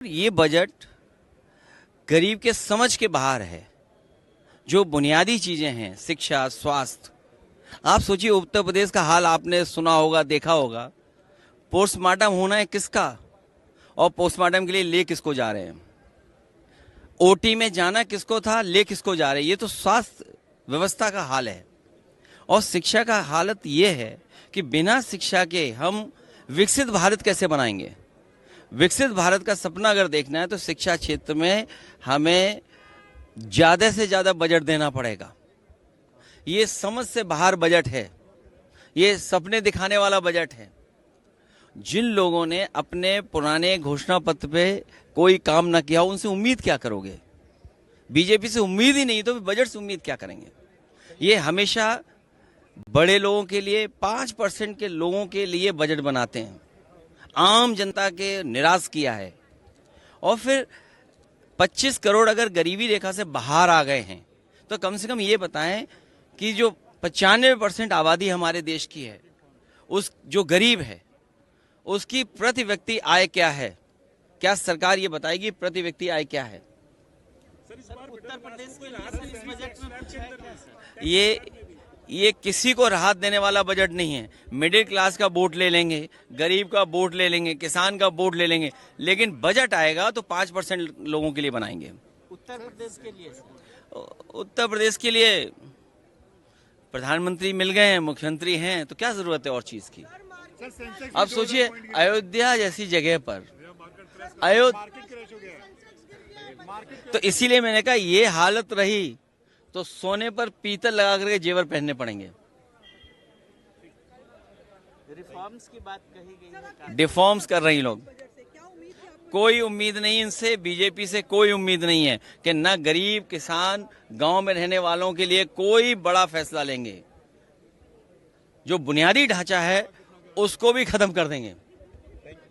ये बजट गरीब के समझ के बाहर है। जो बुनियादी चीजें हैं, शिक्षा, स्वास्थ्य, आप सोचिए उत्तर प्रदेश का हाल आपने सुना होगा, देखा होगा। पोस्टमार्टम होना है किसका, और पोस्टमार्टम के लिए ले किसको जा रहे हैं। ओटी में जाना किसको था, ले किसको जा रहे हैं। ये तो स्वास्थ्य व्यवस्था का हाल है। और शिक्षा का हालत ये है कि बिना शिक्षा के हम विकसित भारत कैसे बनाएंगे। विकसित भारत का सपना अगर देखना है तो शिक्षा क्षेत्र में हमें ज्यादा से ज्यादा बजट देना पड़ेगा। ये समझ से बाहर बजट है, ये सपने दिखाने वाला बजट है। जिन लोगों ने अपने पुराने घोषणा पत्र पे कोई काम ना किया, उनसे उम्मीद क्या करोगे। बीजेपी से उम्मीद ही नहीं तो बजट से उम्मीद क्या करेंगे। ये हमेशा बड़े लोगों के लिए, 5% के लोगों के लिए बजट बनाते हैं, आम जनता के निराश किया है। और फिर 25 करोड़ अगर गरीबी रेखा से बाहर आ गए हैं तो कम से कम ये बताएं कि जो 95% आबादी हमारे देश की है, उस जो गरीब है उसकी प्रति व्यक्ति आय क्या है। क्या सरकार ये बताएगी प्रति व्यक्ति आय क्या है। उत्तर प्रदेश के लिए इस बजट में ये किसी को राहत देने वाला बजट नहीं है। मिडिल क्लास का वोट ले लेंगे, गरीब का वोट ले लेंगे, किसान का वोट ले लेंगे, लेकिन बजट आएगा तो 5% लोगों के लिए बनाएंगे। उत्तर प्रदेश के लिए उत्तर प्रदेश के लिए प्रधानमंत्री मिल गए हैं, मुख्यमंत्री हैं, तो क्या जरूरत है और चीज की। अब सोचिए अयोध्या जैसी जगह पर तो इसीलिए मैंने कहा ये हालत रही तो सोने पर पीतल लगा करके जेवर पहनने पड़ेंगे। रिफॉर्म्स की बात कही गई है। डिफॉर्म्स कर रही लोग। कोई उम्मीद नहीं इनसे, बीजेपी से कोई उम्मीद नहीं है कि न गरीब, किसान, गांव में रहने वालों के लिए कोई बड़ा फैसला लेंगे। जो बुनियादी ढांचा है उसको भी खत्म कर देंगे।